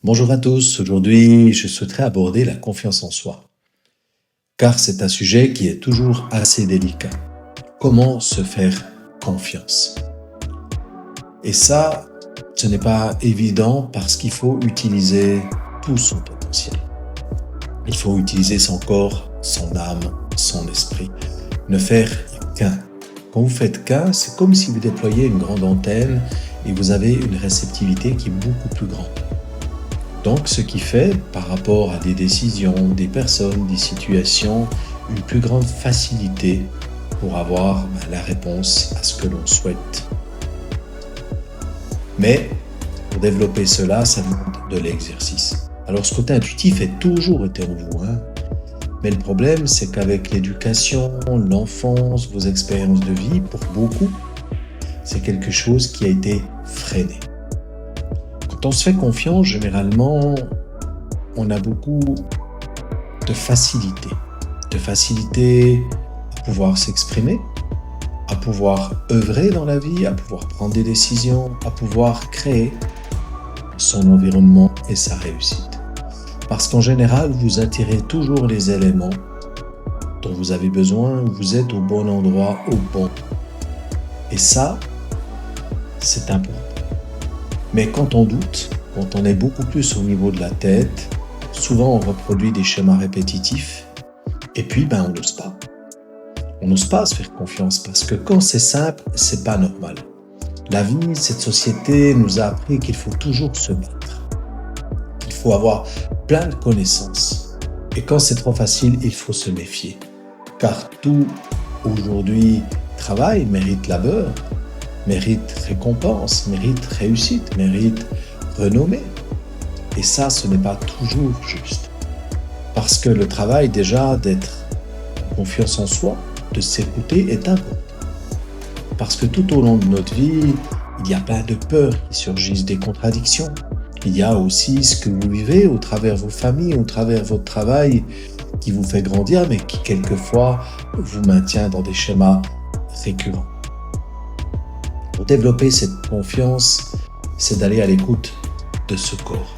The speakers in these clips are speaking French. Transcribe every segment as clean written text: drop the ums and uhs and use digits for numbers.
Bonjour à tous, aujourd'hui je souhaiterais aborder la confiance en soi, car c'est un sujet qui est toujours assez délicat. Comment se faire confiance? Et ça, ce n'est pas évident parce qu'il faut utiliser tout son potentiel. Il faut utiliser son corps, son âme, son esprit. Ne faire qu'un. Quand vous faites qu'un, c'est comme si vous déployiez une grande antenne et vous avez une réceptivité qui est beaucoup plus grande. Donc, ce qui fait, par rapport à des décisions, des personnes, des situations, une plus grande facilité pour avoir la réponse à ce que l'on souhaite. Mais, pour développer cela, ça demande de l'exercice. Alors, ce côté intuitif a toujours été en vous, Mais le problème, c'est qu'avec l'éducation, l'enfance, vos expériences de vie, pour beaucoup, c'est quelque chose qui a été freiné. Quand on se fait confiance, généralement, on a beaucoup de facilité. De facilité à pouvoir s'exprimer, à pouvoir œuvrer dans la vie, à pouvoir prendre des décisions, à pouvoir créer son environnement et sa réussite. Parce qu'en général, vous attirez toujours les éléments dont vous avez besoin, vous êtes au bon endroit, au bon moment. Et ça, c'est important. Mais quand on doute, quand on est beaucoup plus au niveau de la tête, souvent on reproduit des schémas répétitifs et puis on n'ose pas. On n'ose pas se faire confiance parce que quand c'est simple, c'est pas normal. La vie, cette société nous a appris qu'il faut toujours se battre. Il faut avoir plein de connaissances. Et quand c'est trop facile, il faut se méfier. Car tout aujourd'hui travail mérite labeur, mérite récompense, mérite réussite, mérite renommée. Et ça, ce n'est pas toujours juste. Parce que le travail déjà d'être en confiance en soi, de s'écouter est important. Parce que tout au long de notre vie, il y a plein de peurs qui surgissent, des contradictions. Il y a aussi ce que vous vivez au travers vos familles, au travers votre travail, qui vous fait grandir, mais qui quelquefois vous maintient dans des schémas récurrents. Pour développer cette confiance, c'est d'aller à l'écoute de ce corps.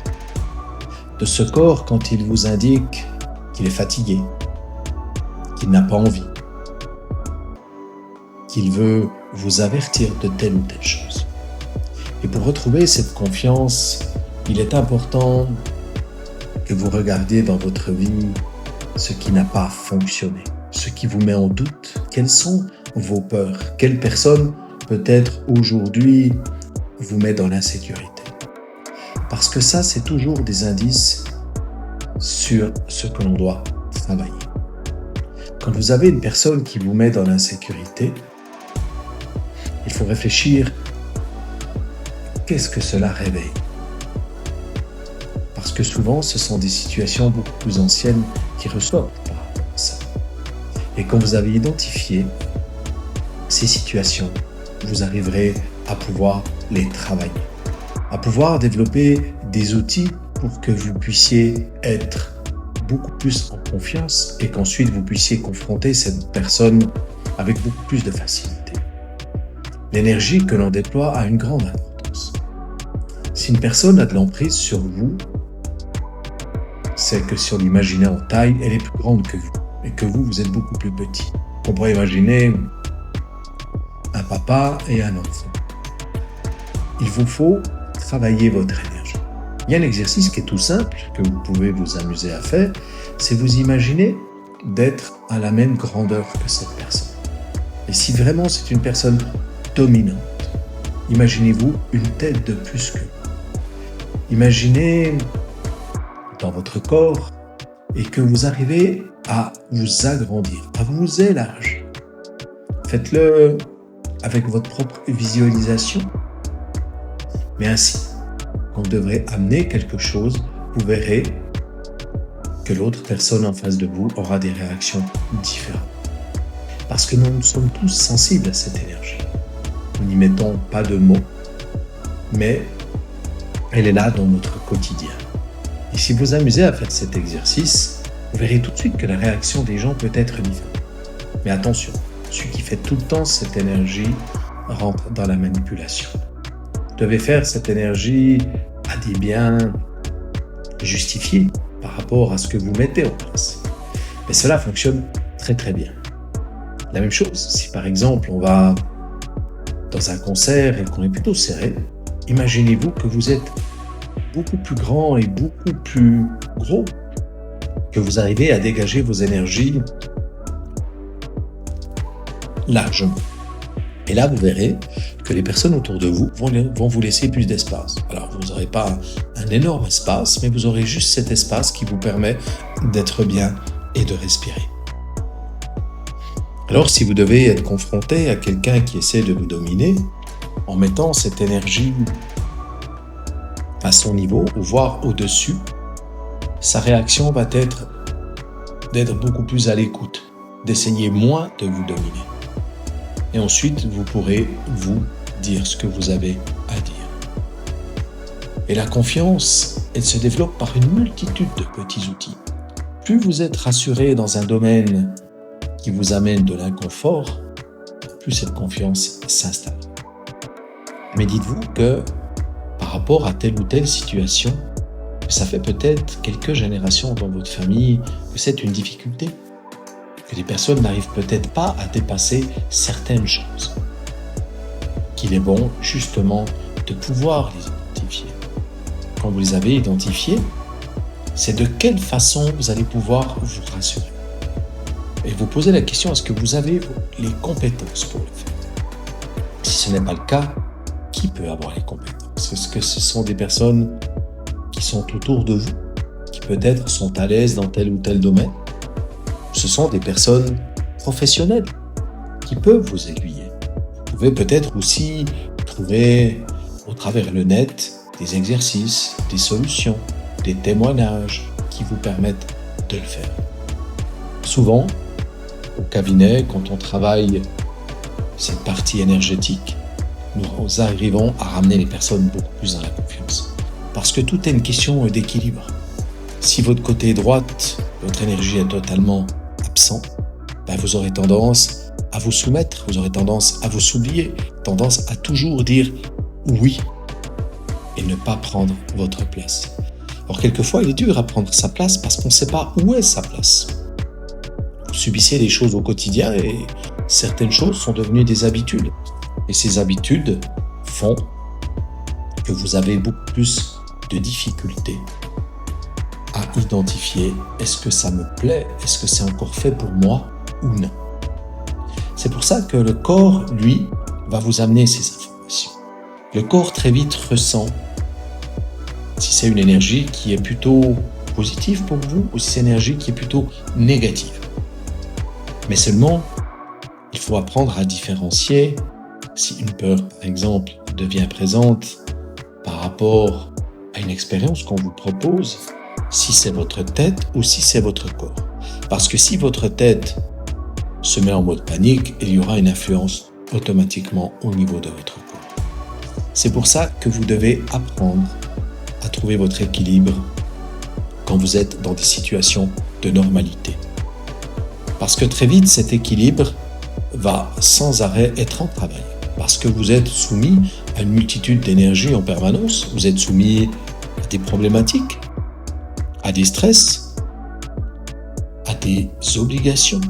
De ce corps quand il vous indique qu'il est fatigué, qu'il n'a pas envie, qu'il veut vous avertir de telle ou telle chose. Et pour retrouver cette confiance, il est important que vous regardiez dans votre vie ce qui n'a pas fonctionné, ce qui vous met en doute. Quelles sont vos peurs? Quelle personne peut-être aujourd'hui vous met dans l'insécurité? Parce que ça, c'est toujours des indices sur ce que l'on doit travailler. Quand vous avez une personne qui vous met dans l'insécurité, il faut réfléchir, qu'est-ce que cela réveille? Parce que souvent, ce sont des situations beaucoup plus anciennes qui ressortent par rapport à ça. Et quand vous avez identifié ces situations, vous arriverez à pouvoir les travailler, à pouvoir développer des outils pour que vous puissiez être beaucoup plus en confiance et qu'ensuite vous puissiez confronter cette personne avec beaucoup plus de facilité. L'énergie que l'on déploie a une grande importance. Si une personne a de l'emprise sur vous, c'est que si on l'imaginait en taille, elle est plus grande que vous et que vous, vous êtes beaucoup plus petit. On pourrait imaginer un papa et un enfant. Il vous faut travailler votre énergie. Il y a un exercice qui est tout simple, que vous pouvez vous amuser à faire, c'est vous imaginer d'être à la même grandeur que cette personne. Et si vraiment c'est une personne dominante, imaginez-vous une tête de plus que vous. Imaginez dans votre corps et que vous arrivez à vous agrandir, à vous élargir. Faites-le avec votre propre visualisation. Mais ainsi, quand vous devrez amener quelque chose, vous verrez que l'autre personne en face de vous aura des réactions différentes. Parce que nous sommes tous sensibles à cette énergie. Nous n'y mettons pas de mots, mais elle est là dans notre quotidien. Et si vous amusez à faire cet exercice, vous verrez tout de suite que la réaction des gens peut être différente. Mais attention, celui qui fait tout le temps cette énergie rentre dans la manipulation. Vous devez faire cette énergie à des biens justifier par rapport à ce que vous mettez en place. Mais cela fonctionne très très bien. La même chose, si par exemple on va dans un concert et qu'on est plutôt serré, imaginez-vous que vous êtes beaucoup plus grand et beaucoup plus gros, que vous arrivez à dégager vos énergies largement. Et là, vous verrez que les personnes autour de vous vont vous laisser plus d'espace. Alors, vous n'aurez pas un énorme espace, mais vous aurez juste cet espace qui vous permet d'être bien et de respirer. Alors, si vous devez être confronté à quelqu'un qui essaie de vous dominer, en mettant cette énergie à son niveau, ou voire au-dessus, sa réaction va être d'être beaucoup plus à l'écoute, d'essayer moins de vous dominer. Et ensuite, vous pourrez vous dire ce que vous avez à dire. Et la confiance, elle se développe par une multitude de petits outils. Plus vous êtes rassuré dans un domaine qui vous amène de l'inconfort, plus cette confiance s'installe. Mais dites-vous que par rapport à telle ou telle situation, ça fait peut-être quelques générations dans votre famille que c'est une difficulté, que les personnes n'arrivent peut-être pas à dépasser certaines choses, qu'il est bon justement de pouvoir les identifier. Quand vous les avez identifiées, c'est de quelle façon vous allez pouvoir vous rassurer. Et vous posez la question, est-ce que vous avez les compétences pour le faire? Si ce n'est pas le cas, qui peut avoir les compétences? Est-ce que ce sont des personnes qui sont autour de vous, qui peut-être sont à l'aise dans tel ou tel domaine? Ce sont des personnes professionnelles qui peuvent vous aiguiller. Vous pouvez peut-être aussi trouver au travers le net des exercices, des solutions, des témoignages qui vous permettent de le faire. Souvent, au cabinet, quand on travaille cette partie énergétique, nous arrivons à ramener les personnes beaucoup plus dans la confiance. Parce que tout est une question d'équilibre. Si votre côté droite, votre énergie est totalement absent, vous aurez tendance à vous soumettre, vous aurez tendance à vous soublier, tendance à toujours dire oui et ne pas prendre votre place. Alors quelquefois, il est dur à prendre sa place parce qu'on ne sait pas où est sa place. Vous subissez des choses au quotidien et certaines choses sont devenues des habitudes. Et ces habitudes font que vous avez beaucoup plus de difficultés à identifier est-ce que ça me plaît, est-ce que c'est encore fait pour moi ou non. C'est pour ça que le corps, lui, va vous amener ces informations. Le corps très vite ressent si c'est une énergie qui est plutôt positive pour vous ou si c'est une énergie qui est plutôt négative. Mais seulement, il faut apprendre à différencier si une peur, par exemple, devient présente par rapport à une expérience qu'on vous propose, si c'est votre tête ou si c'est votre corps. Parce que si votre tête se met en mode panique, il y aura une influence automatiquement au niveau de votre corps. C'est pour ça que vous devez apprendre à trouver votre équilibre quand vous êtes dans des situations de normalité. Parce que très vite, cet équilibre va sans arrêt être en travail. Parce que vous êtes soumis à une multitude d'énergies en permanence, vous êtes soumis à des problématiques, à des stress, à des obligations.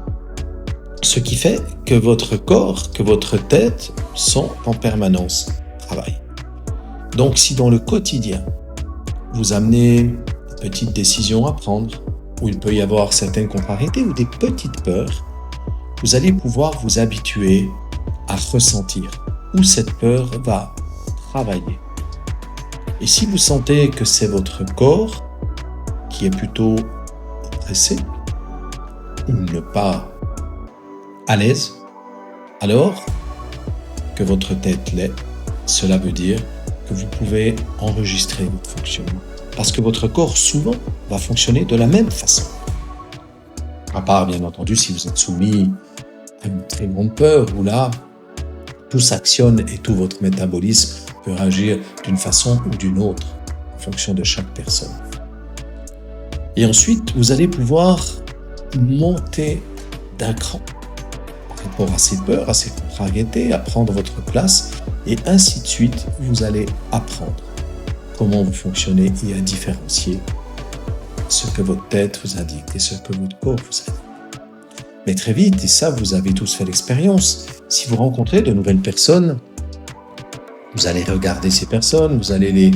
Ce qui fait que votre corps, que votre tête sont en permanence au travail. Donc si dans le quotidien, vous amenez des petites décisions à prendre, où il peut y avoir certaines contrariétés ou des petites peurs, vous allez pouvoir vous habituer à ressentir où cette peur va travailler. Et si vous sentez que c'est votre corps qui est plutôt oppressé ou ne pas à l'aise, alors que votre tête l'est, cela veut dire que vous pouvez enregistrer votre fonctionnement. Parce que votre corps, souvent, va fonctionner de la même façon. À part, bien entendu, si vous êtes soumis à une très grande peur, où là, tout s'actionne et tout votre métabolisme peut réagir d'une façon ou d'une autre, en fonction de chaque personne. Et ensuite, vous allez pouvoir monter d'un cran par rapport à ces peurs, à ces contrariétés, à prendre votre place, et ainsi de suite, vous allez apprendre comment vous fonctionnez et à différencier ce que votre tête vous indique et ce que votre corps vous indique. Mais très vite, et ça vous avez tous fait l'expérience, si vous rencontrez de nouvelles personnes, vous allez regarder ces personnes, vous allez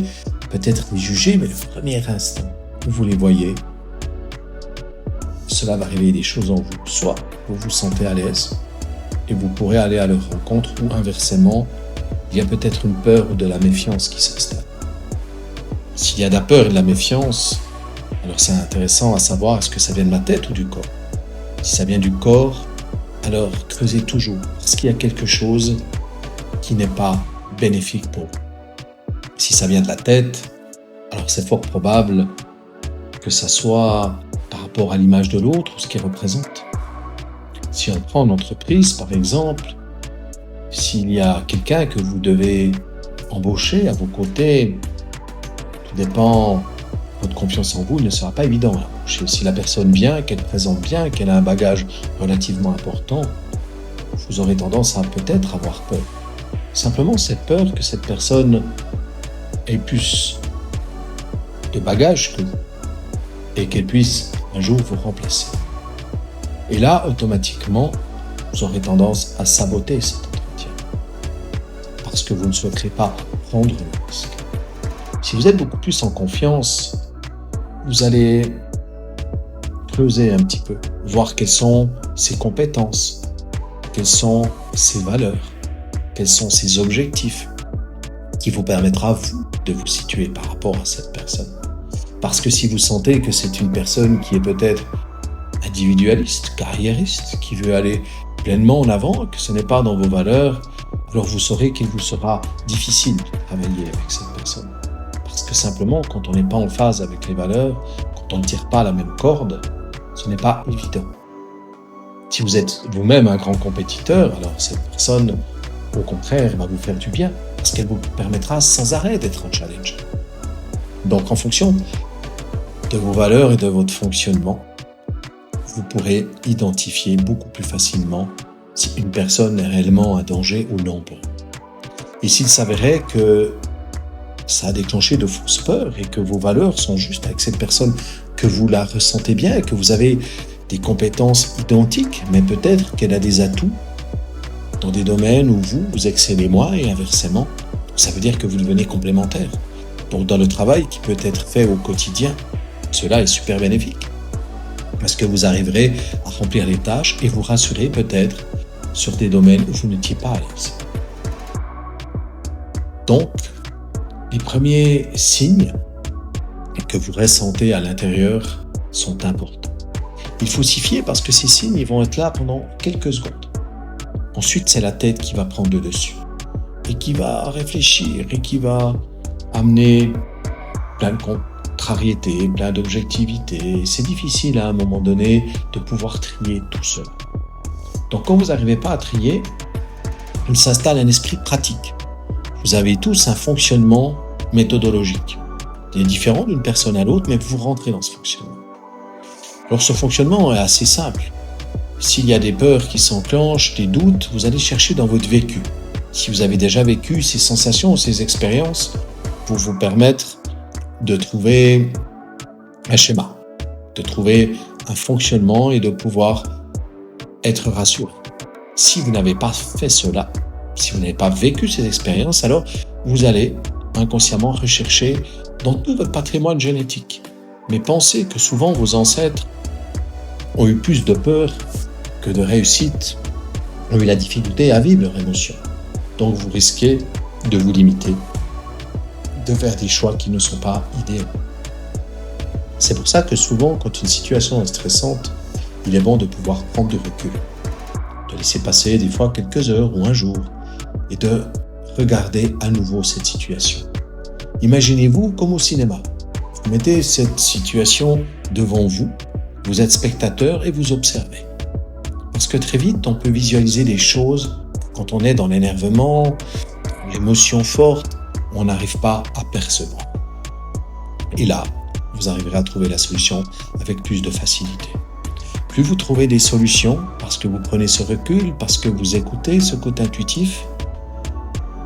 peut-être les juger, mais le premier instant où vous les voyez, cela va réveiller des choses en vous. Soit vous vous sentez à l'aise et vous pourrez aller à leur rencontre, ou inversement, il y a peut-être une peur ou de la méfiance qui s'installe. S'il y a de la peur et de la méfiance, alors c'est intéressant à savoir est-ce que ça vient de la tête ou du corps. Si ça vient du corps, alors creusez toujours, parce qu'il y a quelque chose qui n'est pas bénéfique pour vous. Si ça vient de la tête, alors c'est fort probable que ça soit par rapport à l'image de l'autre ou ce qu'il représente. Si on prend une entreprise, par exemple, s'il y a quelqu'un que vous devez embaucher à vos côtés, tout dépend, votre confiance en vous ne sera pas évident à embaucher. Si la personne vient, qu'elle présente bien, qu'elle a un bagage relativement important, vous aurez tendance à peut-être avoir peur. Simplement cette peur que cette personne ait plus de bagages que vous et qu'elle puisse un jour vous remplacer. Et là, automatiquement, vous aurez tendance à saboter cet entretien parce que vous ne souhaiterez pas prendre le risque. Si vous êtes beaucoup plus en confiance, vous allez creuser un petit peu, voir quelles sont ses compétences, quelles sont ses valeurs, quels sont ses objectifs, qui vous permettra, vous, de vous situer par rapport à cette personne. Parce que si vous sentez que c'est une personne qui est peut-être individualiste, carriériste, qui veut aller pleinement en avant, que ce n'est pas dans vos valeurs, alors vous saurez qu'il vous sera difficile de travailler avec cette personne. Parce que simplement, quand on n'est pas en phase avec les valeurs, quand on ne tire pas la même corde, ce n'est pas évident. Si vous êtes vous-même un grand compétiteur, alors cette personne, au contraire, va vous faire du bien, parce qu'elle vous permettra sans arrêt d'être en challenge. Donc, en fonction de vos valeurs et de votre fonctionnement, vous pourrez identifier beaucoup plus facilement si une personne est réellement un danger ou non pour vous. Et s'il s'avérait que ça a déclenché de fausses peurs et que vos valeurs sont justes avec cette personne, que vous la ressentez bien et que vous avez des compétences identiques, mais peut-être qu'elle a des atouts dans des domaines où vous excellez moins et inversement, ça veut dire que vous devenez complémentaires. Donc dans le travail qui peut être fait au quotidien, cela est super bénéfique parce que vous arriverez à remplir les tâches et vous rassurer peut-être sur des domaines où vous n'étiez pas à l'aise. Donc, les premiers signes que vous ressentez à l'intérieur sont importants. Il faut s'y fier parce que ces signes ils vont être là pendant quelques secondes. Ensuite, c'est la tête qui va prendre le dessus et qui va réfléchir et qui va amener plein de contrariétés, plein d'objectivité. C'est difficile à un moment donné de pouvoir trier tout cela. Donc quand vous n'arrivez pas à trier, il s'installe un esprit pratique. Vous avez tous un fonctionnement méthodologique. Il est différent d'une personne à l'autre, mais vous rentrez dans ce fonctionnement. Alors ce fonctionnement est assez simple. S'il y a des peurs qui s'enclenchent, des doutes, vous allez chercher dans votre vécu. Si vous avez déjà vécu ces sensations, ces expériences, pour vous permettre de trouver un schéma, de trouver un fonctionnement et de pouvoir être rassuré. Si vous n'avez pas fait cela, si vous n'avez pas vécu ces expériences, alors vous allez inconsciemment rechercher dans tout votre patrimoine génétique. Mais pensez que souvent vos ancêtres ont eu plus de peur que de réussite, ont eu la difficulté à vivre leurs émotions. Donc vous risquez de vous limiter, de faire des choix qui ne sont pas idéaux. C'est pour ça que souvent, quand une situation est stressante, il est bon de pouvoir prendre du recul, de laisser passer des fois quelques heures ou un jour et de regarder à nouveau cette situation. Imaginez-vous comme au cinéma. Vous mettez cette situation devant vous, vous êtes spectateur et vous observez. Parce que très vite, on peut visualiser des choses quand on est dans l'énervement, l'émotion forte, on n'arrive pas à percevoir. Et là, vous arriverez à trouver la solution avec plus de facilité. Plus vous trouvez des solutions, parce que vous prenez ce recul, parce que vous écoutez ce côté intuitif,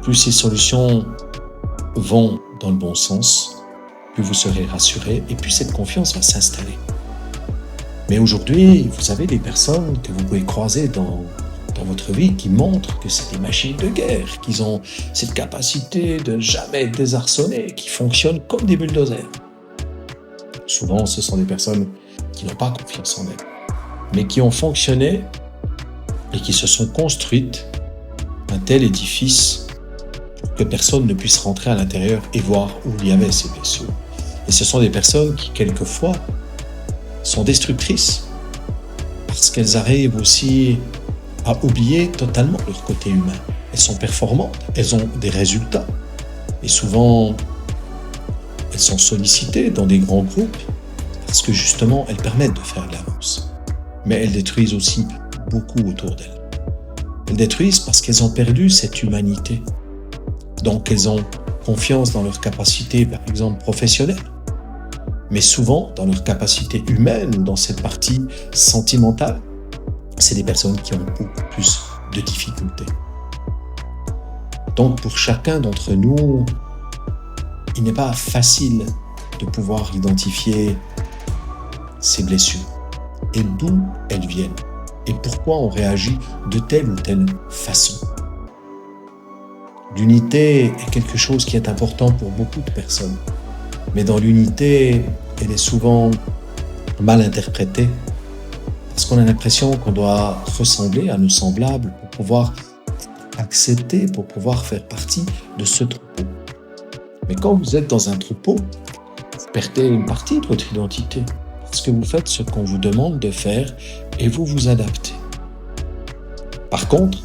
plus ces solutions vont dans le bon sens, plus vous serez rassuré et plus cette confiance va s'installer. Mais aujourd'hui, vous avez des personnes que vous pouvez croiser dans votre vie qui montrent que c'est des machines de guerre, qu'ils ont cette capacité de ne jamais être désarçonnés, qui fonctionnent comme des bulldozers. Souvent, ce sont des personnes qui n'ont pas confiance en elles, mais qui ont fonctionné et qui se sont construites un tel édifice pour que personne ne puisse rentrer à l'intérieur et voir où il y avait ces blessures. Et ce sont des personnes qui, quelquefois, sont destructrices parce qu'elles arrivent aussi à oublier totalement leur côté humain. Elles sont performantes, elles ont des résultats et souvent elles sont sollicitées dans des grands groupes parce que justement elles permettent de faire de l'avance. Mais elles détruisent aussi beaucoup autour d'elles. Elles détruisent parce qu'elles ont perdu cette humanité. Donc elles ont confiance dans leur capacité, par exemple professionnelle, mais souvent dans leur capacité humaine ou dans cette partie sentimentale, c'est des personnes qui ont beaucoup plus de difficultés. Donc pour chacun d'entre nous, il n'est pas facile de pouvoir identifier ces blessures et d'où elles viennent et pourquoi on réagit de telle ou telle façon. L'unité est quelque chose qui est important pour beaucoup de personnes, mais dans l'unité, elle est souvent mal interprétée parce qu'on a l'impression qu'on doit ressembler à nos semblables pour pouvoir accepter, pour pouvoir faire partie de ce troupeau. Mais quand vous êtes dans un troupeau, vous perdez une partie de votre identité parce que vous faites ce qu'on vous demande de faire et vous vous adaptez. Par contre,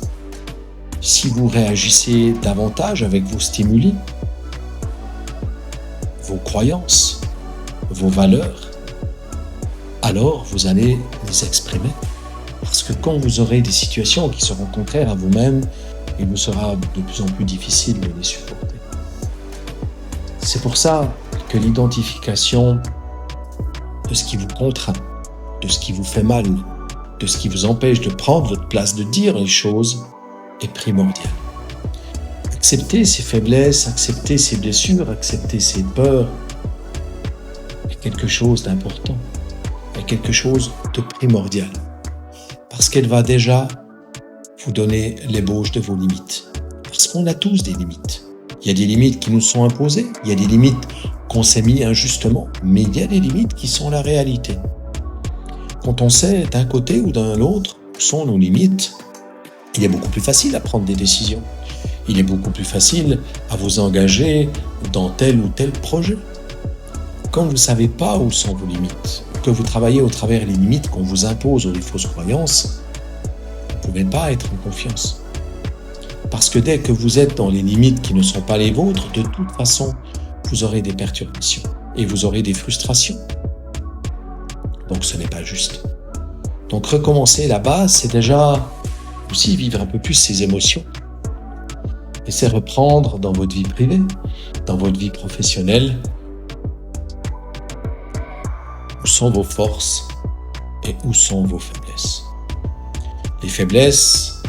si vous réagissez davantage avec vos stimuli, vos croyances, vos valeurs, alors vous allez les exprimer. Parce que quand vous aurez des situations qui seront contraires à vous-même, il vous sera de plus en plus difficile de les supporter. C'est pour ça que l'identification de ce qui vous contraint, de ce qui vous fait mal, de ce qui vous empêche de prendre votre place, de dire les choses, est primordial. Accepter ses faiblesses, accepter ses blessures, accepter ses peurs est quelque chose d'important, est quelque chose de primordial. Parce qu'elle va déjà vous donner l'ébauche de vos limites. Parce qu'on a tous des limites. Il y a des limites qui nous sont imposées, il y a des limites qu'on s'est mis injustement, mais il y a des limites qui sont la réalité. Quand on sait d'un côté ou d'un autre où sont nos limites, il est beaucoup plus facile à prendre des décisions. Il est beaucoup plus facile à vous engager dans tel ou tel projet. Quand vous ne savez pas où sont vos limites, que vous travaillez au travers des limites qu'on vous impose ou des fausses croyances, vous ne pouvez pas être en confiance. Parce que dès que vous êtes dans les limites qui ne sont pas les vôtres, de toute façon, vous aurez des perturbations et vous aurez des frustrations. Donc ce n'est pas juste. Donc recommencer là-bas, c'est déjà aussi vivre un peu plus ses émotions. Et c'est reprendre dans votre vie privée, dans votre vie professionnelle, où sont vos forces et où sont vos faiblesses. Les faiblesses,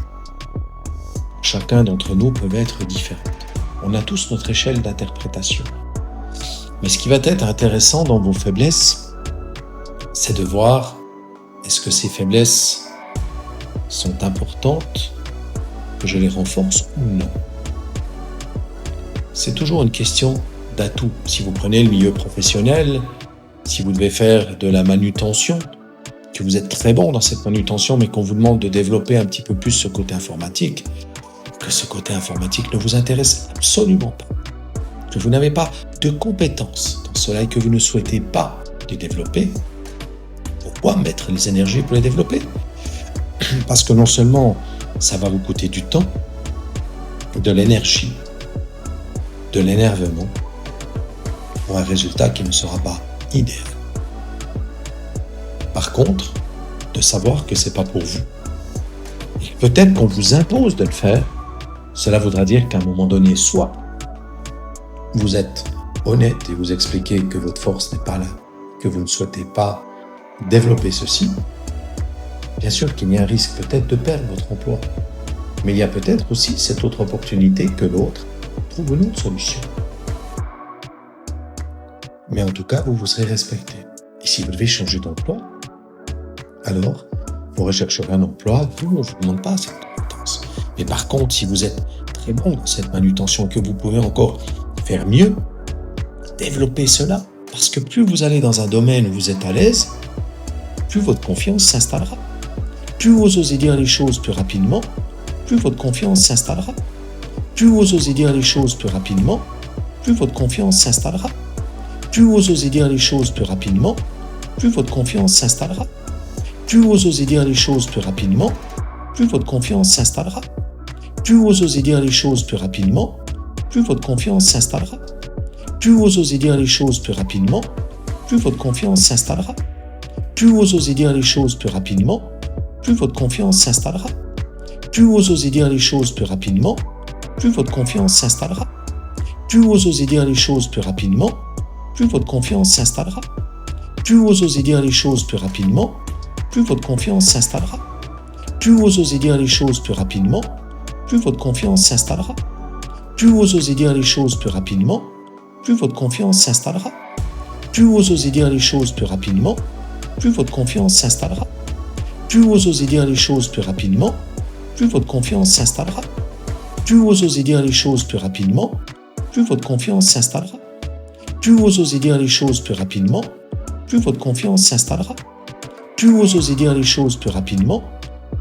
chacun d'entre nous peuvent être différentes. On a tous notre échelle d'interprétation. Mais ce qui va être intéressant dans vos faiblesses, c'est de voir est-ce que ces faiblesses sont importantes, que je les renforce ou non. C'est toujours une question d'atout. Si vous prenez le milieu professionnel, si vous devez faire de la manutention, que vous êtes très bon dans cette manutention, mais qu'on vous demande de développer un petit peu plus ce côté informatique, que ce côté informatique ne vous intéresse absolument pas, que vous n'avez pas de compétences dans cela et que vous ne souhaitez pas les développer, pourquoi mettre les énergies pour les développer ? Parce que non seulement ça va vous coûter du temps, de l'énergie, de l'énervement, pour un résultat qui ne sera pas idéal. Par contre, de savoir que c'est pas pour vous, et peut-être qu'on vous impose de le faire, cela voudra dire qu'à un moment donné, soit vous êtes honnête et vous expliquez que votre force n'est pas là, que vous ne souhaitez pas développer ceci. Bien sûr qu'il y a un risque peut-être de perdre votre emploi, mais il y a peut-être aussi cette autre opportunité que l'autre trouve une autre solution. mais en tout cas, vous serez respecté. Et si vous devez changer d'emploi, alors vous rechercherez un emploi où on ne vous demande pas cette compétence. Mais par contre, si vous êtes très bon dans cette manutention, que vous pouvez encore faire mieux, développez cela. Parce que plus vous allez dans un domaine où vous êtes à l'aise, plus votre confiance s'installera. Plus vous osez dire les choses plus rapidement, plus votre confiance s'installera. Plus vous osez dire les choses plus rapidement, plus votre confiance s'installera. Plus vous osez dire les choses plus rapidement, plus votre confiance s'installera. Plus vous osez dire les choses plus rapidement, plus votre confiance s'installera. Plus vous osez dire les choses plus rapidement, plus votre confiance s'installera. Plus vous osez dire les choses plus rapidement, plus votre confiance s'installera. Plus vous osez dire les choses plus rapidement, plus votre confiance s'installera. Plus vous osez dire les choses plus rapidement, plus votre confiance s'installera. Plus vous osez dire les choses plus rapidement, plus votre confiance s'installera. Plus vous osez dire les choses plus rapidement, plus votre confiance s'installera. Plus vous osez dire les choses plus rapidement, plus votre confiance s'installera. Plus vous osez dire les choses plus rapidement, plus votre confiance s'installera. Plus vous osez dire les choses plus rapidement, plus votre confiance s'installera. Plus vous osez dire les choses plus rapidement, plus votre confiance s'installera. Plus vous osez dire les choses plus rapidement, plus votre confiance s'installera. Plus vous osez dire les choses plus rapidement,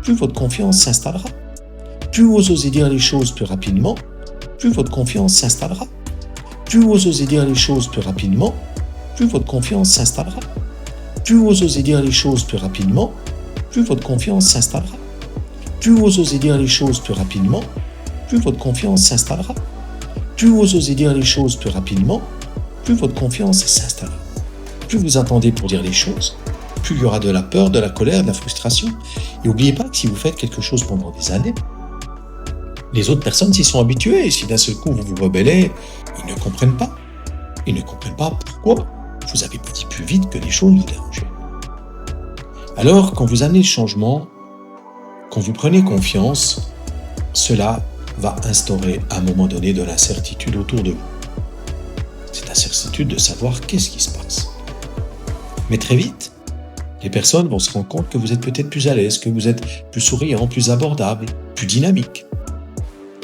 plus votre confiance s'installera. Plus vous osez dire les choses plus rapidement, plus votre confiance s'installera. Plus vous osez dire les choses plus rapidement, plus votre confiance s'installera. Plus vous osez dire les choses plus rapidement, plus votre confiance s'installera. Plus vous osez dire les choses plus rapidement, plus votre confiance s'installera. Plus vous osez dire les choses plus rapidement, plus votre confiance s'installera. Plus vous osez dire les choses plus rapidement, plus votre confiance s'installera. Plus vous attendez pour dire les choses, plus il y aura de la peur, de la colère, de la frustration. Et n'oubliez pas que si vous faites quelque chose pendant des années, les autres personnes s'y sont habituées. Et si d'un seul coup vous vous rebellez, ils ne comprennent pas. Ils ne comprennent pas pourquoi vous avez pas dit plus vite que les choses vous dérangeaient. Alors, quand vous amenez le changement, quand vous prenez confiance, cela va instaurer à un moment donné de l'incertitude autour de vous. Cette incertitude de savoir qu'est-ce qui se passe. Mais très vite, les personnes vont se rendre compte que vous êtes peut-être plus à l'aise, que vous êtes plus souriant, plus abordable, plus dynamique.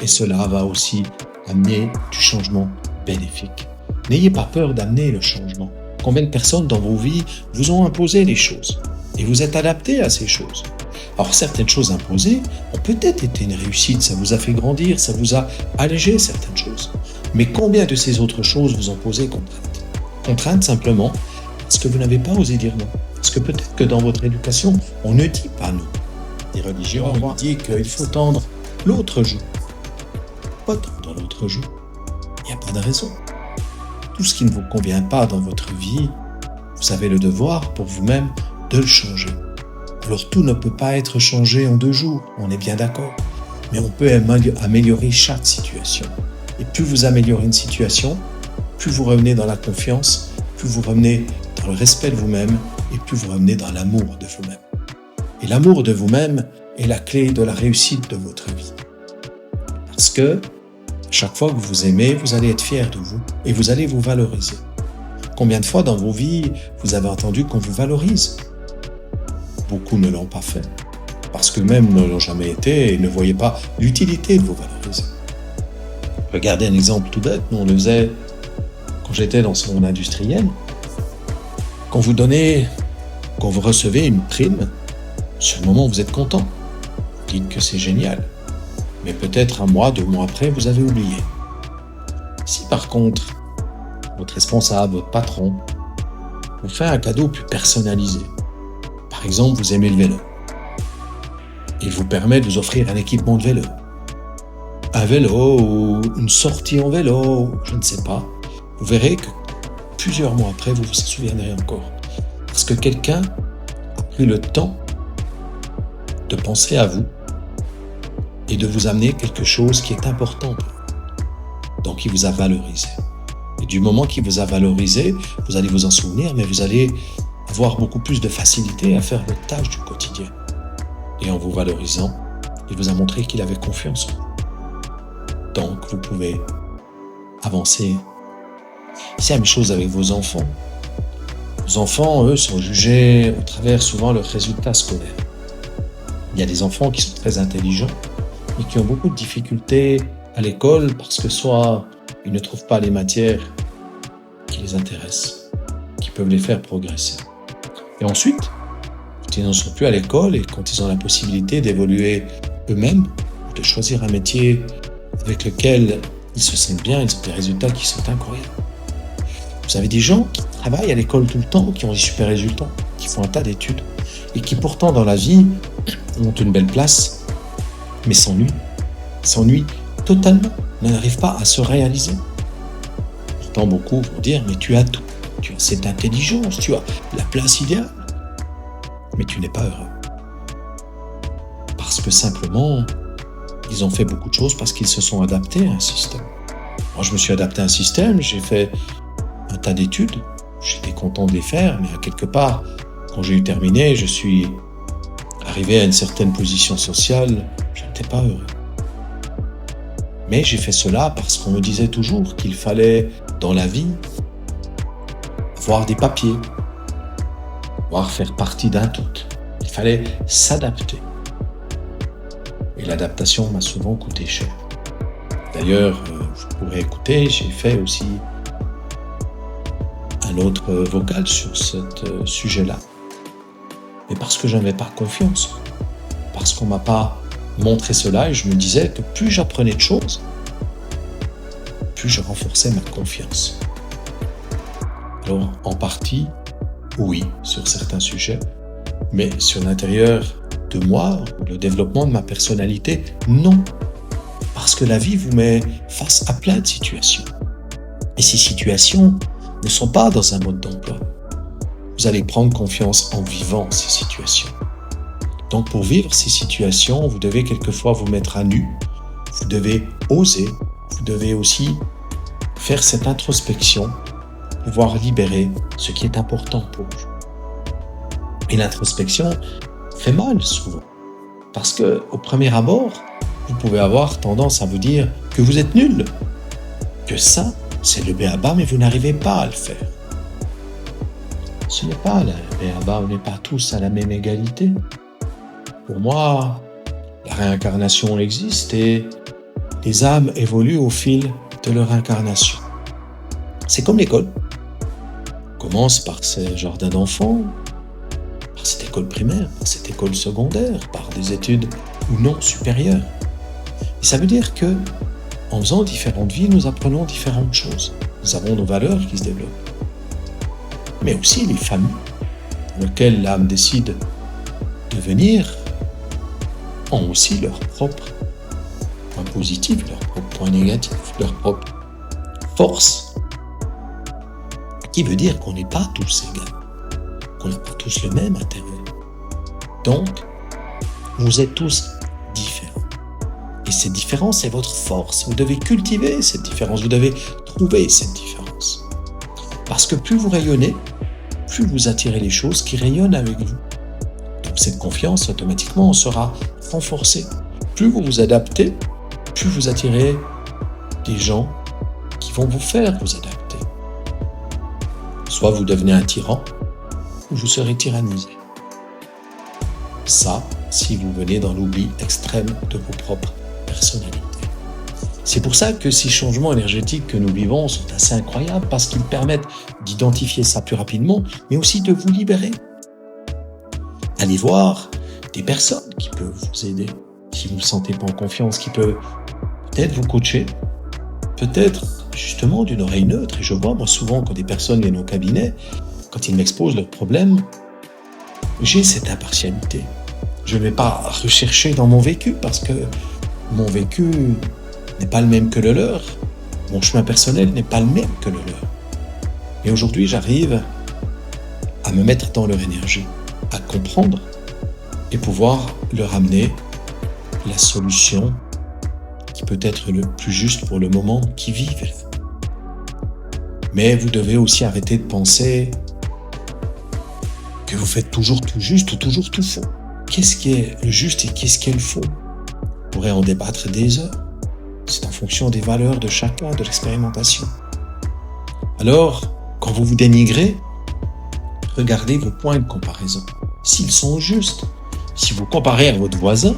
Et cela va aussi amener du changement bénéfique. N'ayez pas peur d'amener le changement. Combien de personnes dans vos vies vous ont imposé les choses et vous êtes adapté à ces choses? Alors certaines choses imposées ont peut-être été une réussite, ça vous a fait grandir, ça vous a allégé certaines choses. Mais combien de ces autres choses vous ont posé contrainte? Contrainte simplement parce que vous n'avez pas osé dire non. Parce que peut-être que dans votre éducation, on ne dit pas non. Les religions ont dit qu'il faut tendre l'autre joue. Pas tendre l'autre joue. Il n'y a pas de raison. Tout ce qui ne vous convient pas dans votre vie, vous avez le devoir pour vous-même de le changer. Alors tout ne peut pas être changé en 2 jours, on est bien d'accord. Mais on peut améliorer chaque situation. Et plus vous améliorez une situation, plus vous revenez dans la confiance, plus vous revenez dans le respect de vous-même et plus vous revenez dans l'amour de vous-même. Et l'amour de vous-même est la clé de la réussite de votre vie. Parce que chaque fois que vous vous aimez, vous allez être fier de vous et vous allez vous valoriser. Combien de fois dans vos vies vous avez entendu qu'on vous valorise? Beaucoup ne l'ont pas fait, parce que même ne l'ont jamais été et ne voyaient pas l'utilité de vous valoriser. Regardez un exemple tout bête, nous on le faisait quand j'étais dans ce monde industriel. Quand vous recevez une prime, sur le moment vous êtes content, vous dites que c'est génial. Mais peut-être 1 mois, 2 mois après, vous avez oublié. Si par contre, votre responsable, votre patron, vous fait un cadeau plus personnalisé, par exemple, vous aimez le vélo, il vous permet de vous offrir un équipement de vélo, un vélo ou une sortie en vélo, je ne sais pas, vous verrez que plusieurs mois après, vous vous souviendrez encore. Parce que quelqu'un a pris le temps de penser à vous et de vous amener quelque chose qui est important pour vous. Donc, il vous a valorisé. Et du moment qu'il vous a valorisé, vous allez vous en souvenir, mais vous allez avoir beaucoup plus de facilité à faire votre tâche du quotidien. Et en vous valorisant, il vous a montré qu'il avait confiance en vous. Donc, vous pouvez avancer C'est la même chose avec vos enfants. Vos enfants, eux, sont jugés au travers souvent leurs résultats scolaires. Il y a des enfants qui sont très intelligents, mais qui ont beaucoup de difficultés à l'école parce que soit ils ne trouvent pas les matières qui les intéressent, qui peuvent les faire progresser. Et ensuite, quand ils n'en sont plus à l'école et quand ils ont la possibilité d'évoluer eux-mêmes, de choisir un métier avec lequel ils se sentent bien, ils ont des résultats qui sont incroyables. Vous avez des gens qui travaillent à l'école tout le temps, qui ont des super résultats, qui font un tas d'études et qui pourtant dans la vie ont une belle place, mais s'ennuient totalement, n'arrivent pas à se réaliser. Pourtant beaucoup vont dire, mais tu as tout, tu as cette intelligence, tu as la place idéale, mais tu n'es pas heureux. Parce que simplement, ils ont fait beaucoup de choses parce qu'ils se sont adaptés à un système. Moi, je me suis adapté à un système, j'ai fait un tas d'études, j'étais content de les faire, mais à quelque part, quand j'ai eu terminé, je suis arrivé à une certaine position sociale, je n'étais pas heureux. Mais j'ai fait cela parce qu'on me disait toujours qu'il fallait, dans la vie, avoir des papiers, pouvoir faire partie d'un tout. Il fallait s'adapter. Et l'adaptation m'a souvent coûté cher. D'ailleurs, vous pourrez écouter, j'ai fait aussi un autre vocal sur ce sujet-là. Mais parce que je n'avais pas confiance, parce qu'on ne m'a pas montré cela, et je me disais que plus j'apprenais de choses, plus je renforçais ma confiance. Alors, en partie, oui, sur certains sujets, mais sur l'intérieur de moi, le développement de ma personnalité, non. Parce que la vie vous met face à plein de situations. Et ces situations ne sont pas dans un mode d'emploi. Vous allez prendre confiance en vivant ces situations. Donc pour vivre ces situations, vous devez quelquefois vous mettre à nu, vous devez oser, vous devez aussi faire cette introspection, pouvoir libérer ce qui est important pour vous. Et l'introspection fait mal souvent, parce que au premier abord, vous pouvez avoir tendance à vous dire que vous êtes nul, que ça, c'est le b.a.-ba, mais vous n'arrivez pas à le faire. Ce n'est pas le b.a.-ba, on n'est pas tous à la même égalité. Pour moi, la réincarnation existe et les âmes évoluent au fil de leur incarnation. C'est comme l'école. On commence par ces jardins d'enfants, par cette école primaire, par cette école secondaire, par des études ou non supérieures. Et ça veut dire que, en faisant différentes vies, nous apprenons différentes choses. Nous avons nos valeurs qui se développent. Mais aussi les familles dans lesquelles l'âme décide de venir ont aussi leurs propres points positifs, leurs propres points négatifs, leurs propres forces. Ce qui veut dire qu'on n'est pas tous égaux, qu'on n'a pas tous le même intérêt. Donc, vous êtes tous différents. Et cette différence est votre force. Vous devez cultiver cette différence, vous devez trouver cette différence. Parce que plus vous rayonnez, plus vous attirez les choses qui rayonnent avec vous. Donc cette confiance, automatiquement, sera renforcée. Plus vous vous adaptez, plus vous attirez des gens qui vont vous faire vous adapter. Soit vous devenez un tyran, ou vous serez tyrannisé. Ça, si vous venez dans l'oubli extrême de vos propres personnalités. C'est pour ça que ces changements énergétiques que nous vivons sont assez incroyables, parce qu'ils permettent d'identifier ça plus rapidement, mais aussi de vous libérer. Allez voir des personnes qui peuvent vous aider, si vous ne vous sentez pas en confiance, qui peuvent peut-être vous coacher, peut-être justement d'une oreille neutre. Et je vois, moi, souvent, quand des personnes viennent au cabinet, quand ils m'exposent leurs problèmes, j'ai cette impartialité. Je ne vais pas rechercher dans mon vécu, parce que mon vécu n'est pas le même que le leur. Mon chemin personnel n'est pas le même que le leur. Et aujourd'hui, j'arrive à me mettre dans leur énergie, à comprendre et pouvoir leur amener la solution qui peut être le plus juste pour le moment qu'ils vivent. Mais vous devez aussi arrêter de penser que vous faites toujours tout juste ou toujours tout faux. Qu'est-ce qui est le juste et qu'est-ce qui est le faux? On pourrait en débattre des heures. C'est en fonction des valeurs de chacun, de l'expérimentation. Alors, quand vous vous dénigrez, regardez vos points de comparaison. S'ils sont justes, si vous comparez à votre voisin,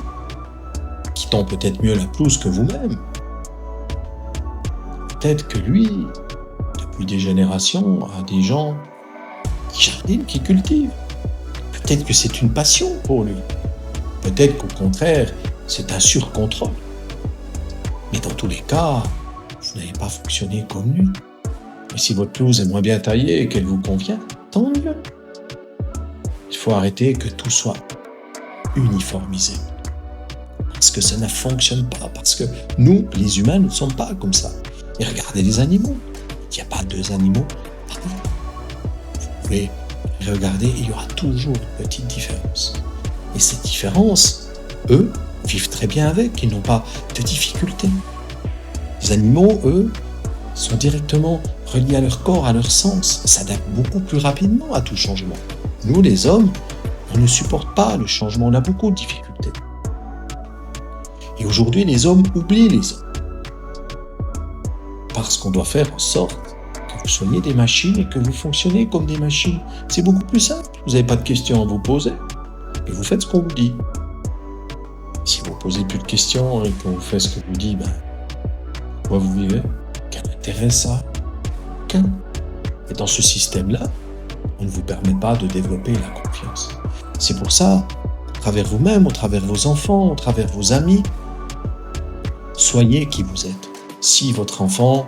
qui tend peut-être mieux la pelouse que vous-même, peut-être que lui, depuis des générations, a des gens qui jardinent, qui cultivent. Peut-être que c'est une passion pour lui. Peut-être qu'au contraire, c'est un surcontrôle. Mais dans tous les cas, vous n'avez pas fonctionné comme lui. Et si votre pelouse est moins bien taillée et qu'elle vous convient, tant mieux. Il faut arrêter que tout soit uniformisé. Parce que ça ne fonctionne pas. Parce que nous, les humains, ne sommes pas comme ça. Et regardez les animaux. Il n'y a pas deux animaux pareils. Vous pouvez regarder, il y aura toujours une petite différence. Et cette différence, eux, vivent très bien avec. Ils n'ont pas de difficultés. Les animaux, eux, sont directement reliés à leur corps, à leur sens, s'adaptent beaucoup plus rapidement à tout changement. Nous, les hommes, on ne supporte pas le changement, on a beaucoup de difficultés. Et aujourd'hui, les hommes oublient les hommes. Parce qu'on doit faire en sorte que vous soyez des machines et que vous fonctionnez comme des machines. C'est beaucoup plus simple. Vous n'avez pas de questions à vous poser. Et vous faites ce qu'on vous dit. Si vous ne posez plus de questions et que vous faites ce que vous dit, pourquoi vous vivez? Quel intérêt ça? Aucun. Et dans ce système-là, on ne vous permet pas de développer la confiance. C'est pour ça, à travers vous-même, au travers vos enfants, au travers vos amis, soyez qui vous êtes. Si votre enfant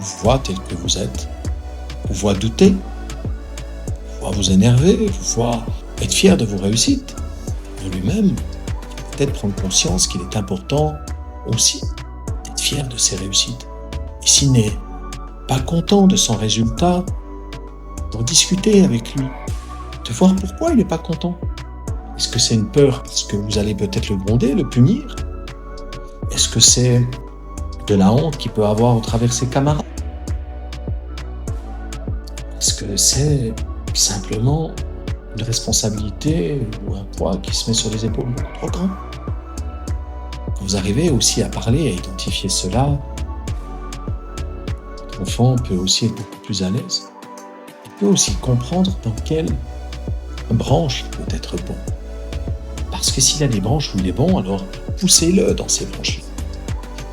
vous voit tel que vous êtes, vous voit douter, vous voit vous énerver, vous voit être fier de vos réussites, de lui-même, peut-être prendre conscience qu'il est important aussi d'être fier de ses réussites. Et s'il n'est pas content de son résultat, d'en discuter avec lui, de voir pourquoi il n'est pas content. Est-ce que c'est une peur parce que vous allez peut-être le gronder, le punir? Est-ce que c'est de la honte qu'il peut avoir au travers de ses camarades? Est-ce que c'est simplement une responsabilité ou un poids qui se met sur les épaules beaucoup trop grand? Quand vous arrivez aussi à parler, à identifier cela, l'enfant peut aussi être beaucoup plus à l'aise. Il peut aussi comprendre dans quelle branche il peut être bon. Parce que s'il y a des branches où il est bon, alors poussez-le dans ces branches-là.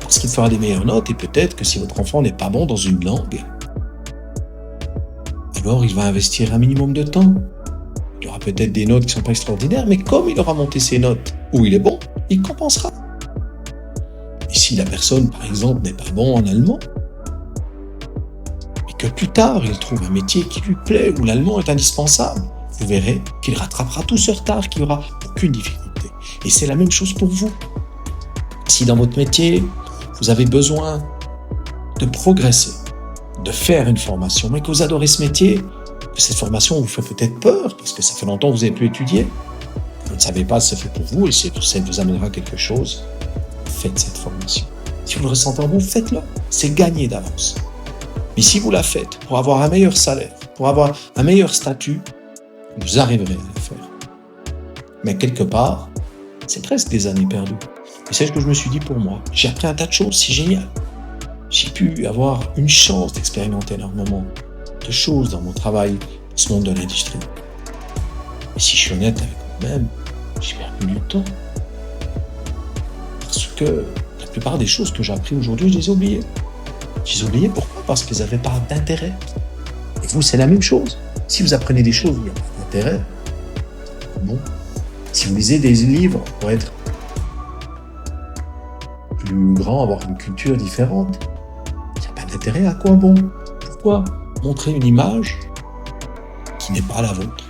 Parce qu'il fera des meilleures notes et peut-être que si votre enfant n'est pas bon dans une langue, alors il va investir un minimum de temps. Il y aura peut-être des notes qui ne sont pas extraordinaires, mais comme il aura monté ses notes où il est bon, il compensera. Et si la personne, par exemple, n'est pas bon en allemand, et que plus tard il trouve un métier qui lui plaît, où l'allemand est indispensable, vous verrez qu'il rattrapera tout ce retard, qu'il n'y aura aucune difficulté. Et c'est la même chose pour vous. Si dans votre métier, vous avez besoin de progresser, de faire une formation, mais que vous adorez ce métier, que cette formation vous fait peut-être peur, parce que ça fait longtemps que vous n'avez plus étudié, vous ne savez pas si c'est fait pour vous, et si ça vous amènera quelque chose, faites cette formation. Si vous le ressentez en vous, faites-le. C'est gagné d'avance. Mais si vous la faites pour avoir un meilleur salaire, pour avoir un meilleur statut, vous arriverez à le faire. Mais quelque part, c'est presque des années perdues. Et c'est ce que je me suis dit pour moi. J'ai appris un tas de choses, c'est génial. J'ai pu avoir une chance d'expérimenter énormément de choses dans mon travail, dans ce monde de l'industrie. Et si je suis honnête avec moi-même, j'ai perdu du temps. Parce que la plupart des choses que j'ai apprises aujourd'hui, je les ai oubliées. Je les ai oubliées, pourquoi? Parce qu'elles n'avaient pas d'intérêt. Et vous, c'est la même chose. Si vous apprenez des choses où il n'y a pas d'intérêt, bon. Si vous lisez des livres pour être plus grand, avoir une culture différente, il n'y a pas d'intérêt, à quoi bon? Pourquoi montrer une image qui n'est pas la vôtre?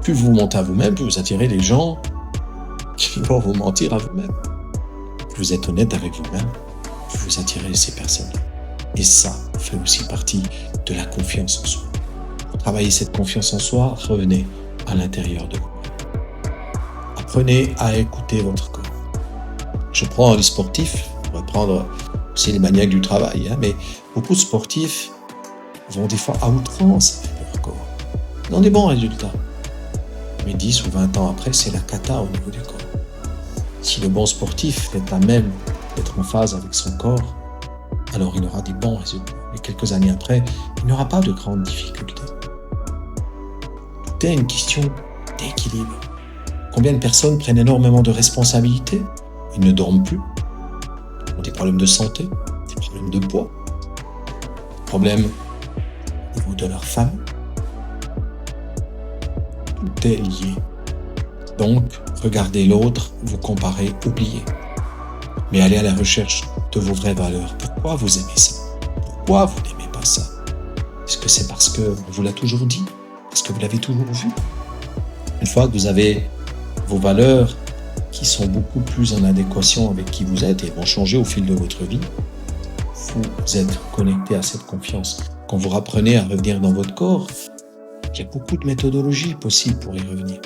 Plus vous mentez à vous-même, plus vous attirez les gens qui vont vous mentir à vous-même. Plus vous êtes honnête avec vous-même, plus vous attirez ces personnes. Et ça fait aussi partie de la confiance en soi. Pour travailler cette confiance en soi, revenez à l'intérieur de vous. Apprenez à écouter votre corps. Je prends les sportifs, on va prendre aussi les maniaques du travail, mais beaucoup de sportifs vont des fois à outrance avec leur corps, dans des bons résultats. Mais 10 ou 20 ans après, c'est la cata au niveau du corps. Si le bon sportif est à même d'être en phase avec son corps, alors il aura des bons résultats. et quelques années après, il n'y aura pas de grandes difficultés. Tout est une question d'équilibre. Combien de personnes prennent énormément de responsabilités? Ils ne dorment plus, ont des problèmes de santé, des problèmes de poids, des problèmes au niveau de leur famille. Tout est lié. Donc, regardez l'autre, vous comparez, oubliez. Mais allez à la recherche de vos vraies valeurs. Pourquoi vous aimez ça? Pourquoi vous n'aimez pas ça? Est-ce que c'est parce qu'on vous l'a toujours dit? Parce que vous l'avez toujours vu? Une fois que vous avez vos valeurs qui sont beaucoup plus en adéquation avec qui vous êtes et vont changer au fil de votre vie, vous êtes connecté à cette confiance. Quand vous apprenez à revenir dans votre corps, il y a beaucoup de méthodologies possibles pour y revenir.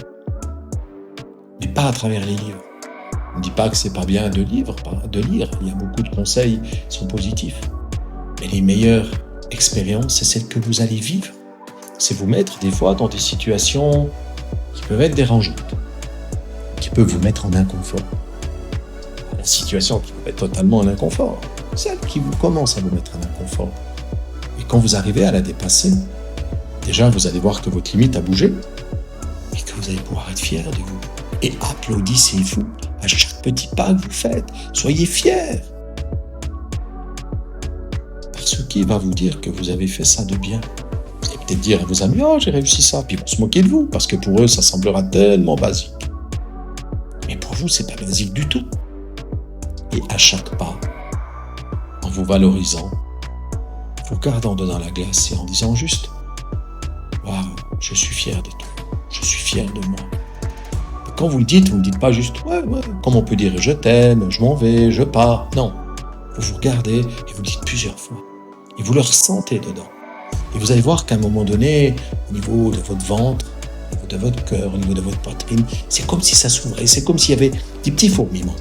Mais pas à travers les livres. On ne dit pas que c'est pas bien de lire. Il y a beaucoup de conseils qui sont positifs. Mais les meilleures expériences, c'est celles que vous allez vivre. C'est vous mettre des fois dans des situations qui peuvent être dérangeantes, qui peuvent vous mettre en inconfort. La situation qui peut être totalement en inconfort, celle qui vous commence à vous mettre en inconfort. Et quand vous arrivez à la dépasser, déjà vous allez voir que votre limite a bougé et que vous allez pouvoir être fier de vous. Et applaudissez-vous à chaque petit pas que vous faites. Soyez fiers. Parce qu'il va vous dire que vous avez fait ça de bien. Vous allez peut-être dire à vos amis, oh j'ai réussi ça, puis ils vont se moquer de vous, parce que pour eux ça semblera tellement basique. Mais pour vous c'est pas basique du tout. Et à chaque pas, en vous valorisant, vous regardant dans la glace et en disant juste, waouh, je suis fier de toi, je suis fier de moi. Quand vous le dites, vous ne dites pas juste « ouais, comme on peut dire « je t'aime, je m'en vais, je pars ». Non, vous vous regardez et vous le dites plusieurs fois. Et vous le ressentez dedans. Et vous allez voir qu'à un moment donné, au niveau de votre ventre, au niveau de votre cœur, au niveau de votre poitrine, c'est comme si ça s'ouvrait, c'est comme s'il y avait des petits fourmillements.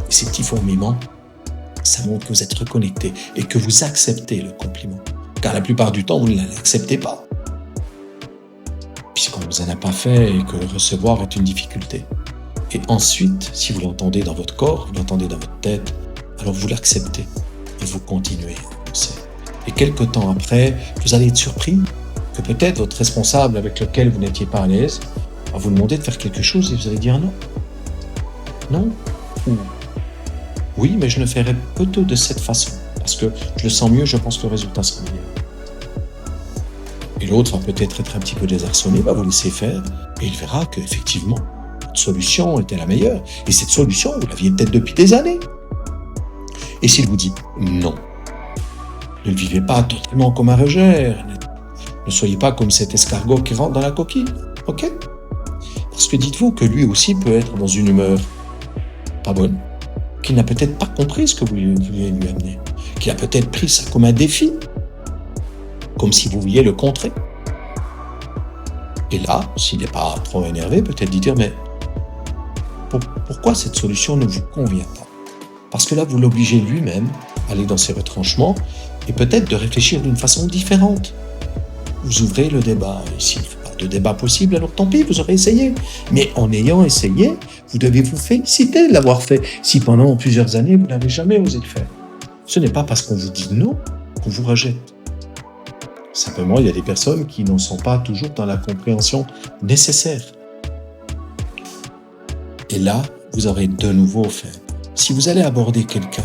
Et ces petits fourmillements, ça montre que vous êtes reconnecté et que vous acceptez le compliment. Car la plupart du temps, vous ne l'acceptez pas. Puisqu'on ne vous en a pas fait et que le recevoir est une difficulté. Et ensuite, si vous l'entendez dans votre corps, vous l'entendez dans votre tête, alors vous l'acceptez et vous continuez à avancer. Et quelque temps après, vous allez être surpris que peut-être votre responsable avec lequel vous n'étiez pas à l'aise va vous demander de faire quelque chose et vous allez dire non. Non. Ou oui, mais je le ferai plutôt de cette façon. Parce que je le sens mieux, je pense que le résultat sera meilleur. Et l'autre va peut-être être un petit peu désarçonné, va vous laisser faire, et il verra qu'effectivement, votre solution était la meilleure. Et cette solution, vous l'aviez peut-être depuis des années. Et s'il vous dit non, ne le vivez pas totalement comme un rejet, ne soyez pas comme cet escargot qui rentre dans la coquille, ok? Parce que dites-vous que lui aussi peut être dans une humeur pas bonne, qu'il n'a peut-être pas compris ce que vous vouliez lui amener, qu'il a peut-être pris ça comme un défi, comme si vous vouliez le contrer. Et là, s'il n'est pas trop énervé, peut-être lui dire, mais pourquoi cette solution ne vous convient pas? Parce que là, vous l'obligez lui-même à aller dans ses retranchements et peut-être de réfléchir d'une façon différente. Vous ouvrez le débat. Et s'il n'y a pas de débat possible, alors tant pis, vous aurez essayé. Mais en ayant essayé, vous devez vous féliciter de l'avoir fait. Si pendant plusieurs années, vous n'avez jamais osé le faire. Ce n'est pas parce qu'on vous dit non qu'on vous rejette. Simplement, il y a des personnes qui n'en sont pas toujours dans la compréhension nécessaire. Et là, vous aurez de nouveau fait. Si vous allez aborder quelqu'un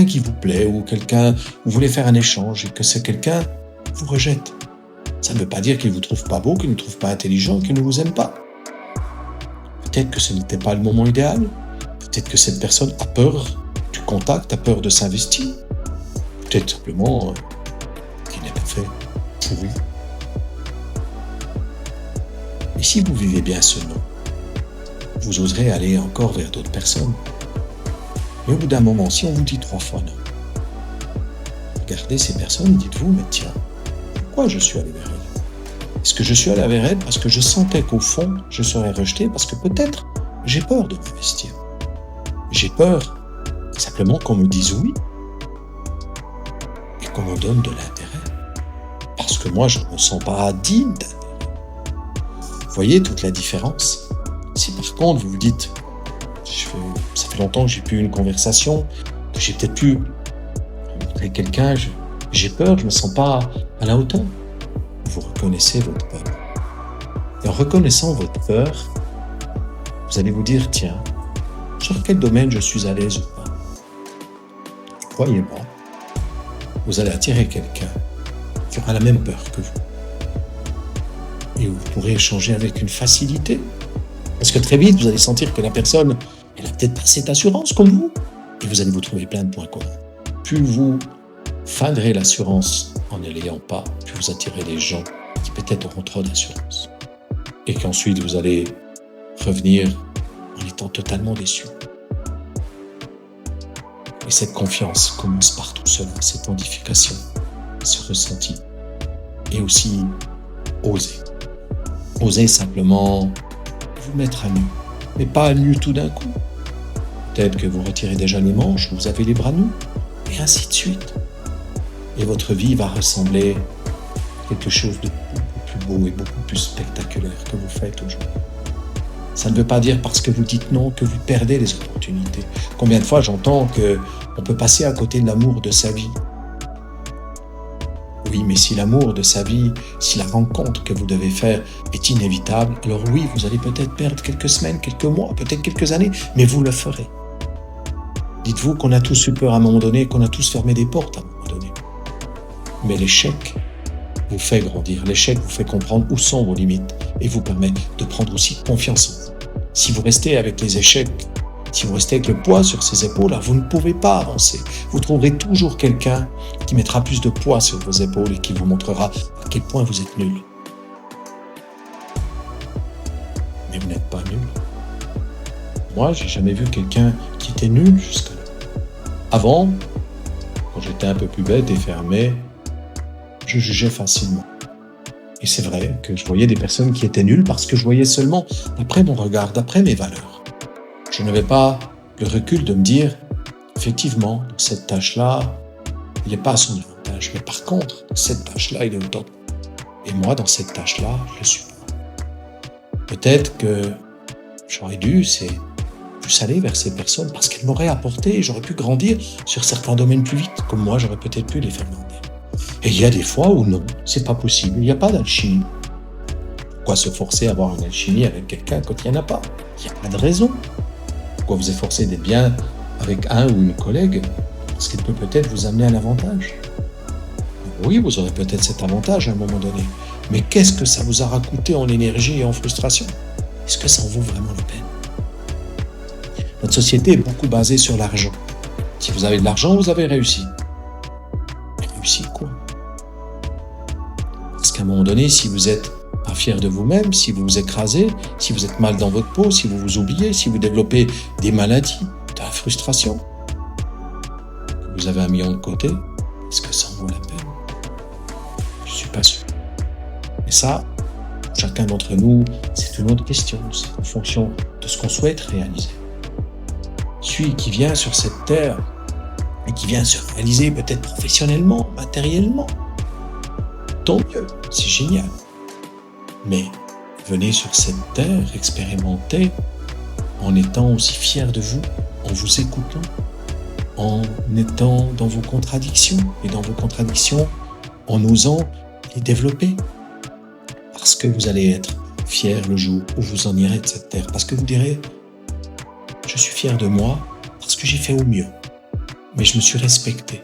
qui vous plaît ou quelqu'un, vous voulez faire un échange et que ce quelqu'un vous rejette, ça ne veut pas dire qu'il ne vous trouve pas beau, qu'il ne vous trouve pas intelligent, qu'il ne vous aime pas. Peut-être que ce n'était pas le moment idéal. Peut-être que cette personne a peur du contact, a peur de s'investir. Peut-être simplement qu'il n'est pas fait pour vous. Et si vous vivez bien ce non, vous oserez aller encore vers d'autres personnes. Mais au bout d'un moment, si on vous dit 3 fois non, regardez ces personnes et dites-vous, mais tiens, pourquoi je suis allé vers elle? Est-ce que je suis allé vers elle parce que je sentais qu'au fond, je serais rejeté parce que peut-être j'ai peur de m'investir. J'ai peur simplement qu'on me dise oui et qu'on me donne de l'intérêt. Parce que moi, je ne me sens pas digne d'intérêt. Vous voyez toute la différence? Si par contre, vous vous dites, ça fait longtemps que j'ai plus eu une conversation, que j'ai peut-être pu rencontrer quelqu'un, J'ai peur, je ne me sens pas à la hauteur. Vous reconnaissez votre peur. Et en reconnaissant votre peur, vous allez vous dire, tiens, sur quel domaine je suis à l'aise ou pas. Croyez-moi, vous allez attirer quelqu'un qui aura la même peur que vous. Et vous pourrez échanger avec une facilité. Parce que très vite, vous allez sentir que la personne, elle n'a peut-être pas cette assurance comme vous. Et vous allez vous trouver plein de points communs. Plus vous feindrez l'assurance en ne l'ayant pas, plus vous attirez des gens qui peut-être auront trop d'assurance. Et qu'ensuite, vous allez revenir en étant totalement déçu. Et cette confiance commence par tout cela, cette identification, ce ressenti. Et aussi, oser. Oser simplement vous mettre à nu. Mais pas à nu tout d'un coup. Peut-être que vous retirez déjà les manches, vous avez les bras nus, et ainsi de suite. Et votre vie va ressembler à quelque chose de beaucoup plus beau et beaucoup plus spectaculaire que vous faites aujourd'hui. Ça ne veut pas dire parce que vous dites non que vous perdez les opportunités. Combien de fois j'entends qu'on peut passer à côté de l'amour de sa vie. Oui, mais si l'amour de sa vie, si la rencontre que vous devez faire est inévitable, alors oui, vous allez peut-être perdre quelques semaines, quelques mois, peut-être quelques années, mais vous le ferez. Dites-vous qu'on a tous eu peur à un moment donné, qu'on a tous fermé des portes à un moment donné. Mais l'échec vous fait grandir, l'échec vous fait comprendre où sont vos limites et vous permet de prendre aussi confiance en vous. Si vous restez avec les échecs, si vous restez avec le poids sur ses épaules, vous ne pouvez pas avancer. Vous trouverez toujours quelqu'un qui mettra plus de poids sur vos épaules et qui vous montrera à quel point vous êtes nul. Mais vous n'êtes pas nul. Moi, j'ai jamais vu quelqu'un qui était nul jusque-là. Avant, quand j'étais un peu plus bête et fermé, je jugeais facilement. Et c'est vrai que je voyais des personnes qui étaient nulles parce que je voyais seulement d'après mon regard, d'après mes valeurs. Je n'avais pas le recul de me dire, effectivement, dans cette tâche-là, il n'est pas à son avantage. Mais par contre, dans cette tâche-là, il est au top. Et moi, dans cette tâche-là, je ne suis pas. Peut-être que j'aurais dû, plus aller vers ces personnes parce qu'elles m'auraient apporté et j'aurais pu grandir sur certains domaines plus vite, comme moi, j'aurais peut-être pu les faire grandir. Et il y a des fois où non, c'est pas possible, il n'y a pas d'alchimie. Pourquoi se forcer à avoir une alchimie avec quelqu'un quand il n'y en a pas? Il n'y a pas de raison. Pourquoi vous efforcer d'être bien avec un ou une collègue? Parce qu'il peut peut-être vous amener un avantage. Oui, vous aurez peut-être cet avantage à un moment donné. Mais qu'est-ce que ça vous aura coûté en énergie et en frustration? Est-ce que ça en vaut vraiment la peine? Notre société est beaucoup basée sur l'argent. Si vous avez de l'argent, vous avez réussi. Mais réussi quoi? Parce qu'à un moment donné, si vous êtes pas fier de vous-même, si vous vous écrasez, si vous êtes mal dans votre peau, si vous vous oubliez, si vous développez des maladies, de la frustration, que vous avez un million de côté, est-ce que ça en vaut la peine? Je suis pas sûr. Et ça, chacun d'entre nous, c'est une autre question, c'est en fonction de ce qu'on souhaite réaliser. Celui qui vient sur cette terre et qui vient se réaliser peut-être professionnellement, matériellement, tant mieux, c'est génial. Mais venez sur cette terre expérimenter en étant aussi fier de vous, en vous écoutant, en étant dans vos contradictions et dans vos contradictions en osant les développer. Parce que vous allez être fier le jour où vous en irez de cette terre. Parce que vous direz, je suis fier de moi parce que j'ai fait au mieux. Mais je me suis respecté.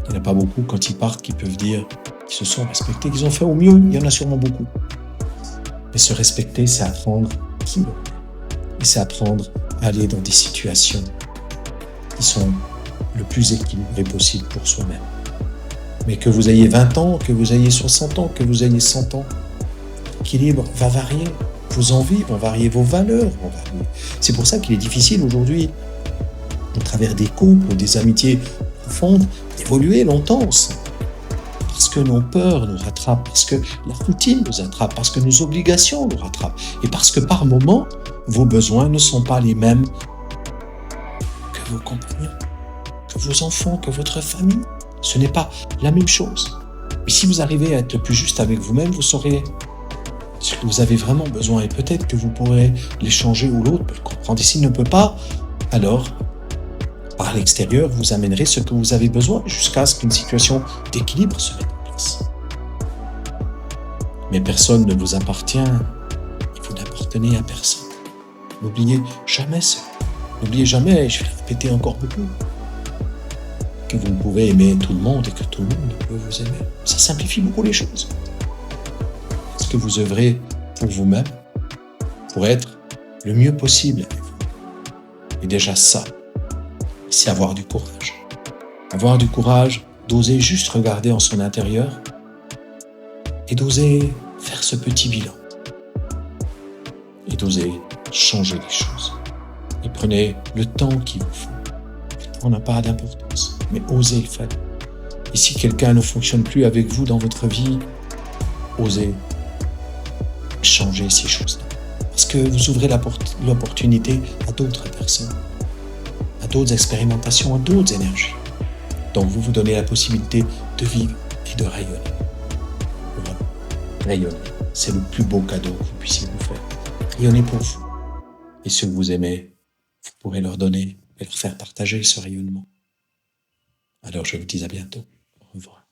Il n'y en a pas beaucoup quand ils partent qui peuvent dire qu'ils se sont respectés, qu'ils ont fait au mieux. Il y en a sûrement beaucoup. Mais se respecter, c'est apprendre qui on est. Et c'est apprendre à aller dans des situations qui sont le plus équilibrées possible pour soi-même. Mais que vous ayez 20 ans, que vous ayez 60 ans, que vous ayez 100 ans, l'équilibre va varier. Vos envies vont varier, vos valeurs vont varier. C'est pour ça qu'il est difficile aujourd'hui, au travers des couples, des amitiés profondes, d'évoluer longtemps ensemble. Parce que nos peurs nous rattrapent, parce que la routine nous attrape, parce que nos obligations nous rattrapent, et parce que par moments, vos besoins ne sont pas les mêmes que vos compagnons, que vos enfants, que votre famille. Ce n'est pas la même chose. Et si vous arrivez à être le plus juste avec vous-même, vous saurez ce que vous avez vraiment besoin, et peut-être que vous pourrez l'échanger ou l'autre peut le comprendre. Et s'il ne peut pas, alors Par l'extérieur, vous amènerez ce que vous avez besoin jusqu'à ce qu'une situation d'équilibre se mette en place. Mais personne ne vous appartient et vous n'appartenez à personne. N'oubliez jamais cela. N'oubliez jamais, je vais le répéter encore beaucoup, que vous ne pouvez aimer tout le monde et que tout le monde ne peut vous aimer. Ça simplifie beaucoup les choses. Est-ce que vous œuvrez pour vous-même, pour être le mieux possible avec vous? Et déjà ça, c'est avoir du courage. Avoir du courage d'oser juste regarder en son intérieur et d'oser faire ce petit bilan. Et d'oser changer les choses. Et prenez le temps qu'il vous faut. Le temps n'a pas d'importance, mais osez le faire. Et si quelqu'un ne fonctionne plus avec vous dans votre vie, osez changer ces choses-là. Parce que vous ouvrez l'opportunité à d'autres personnes, à d'autres expérimentations, à d'autres énergies. Donc vous vous donnez la possibilité de vivre et de rayonner. Voilà. Rayonner, c'est le plus beau cadeau que vous puissiez vous faire. Rayonnez pour vous. Et ceux que vous aimez, vous pourrez leur donner et leur faire partager ce rayonnement. Alors je vous dis à bientôt. Au revoir.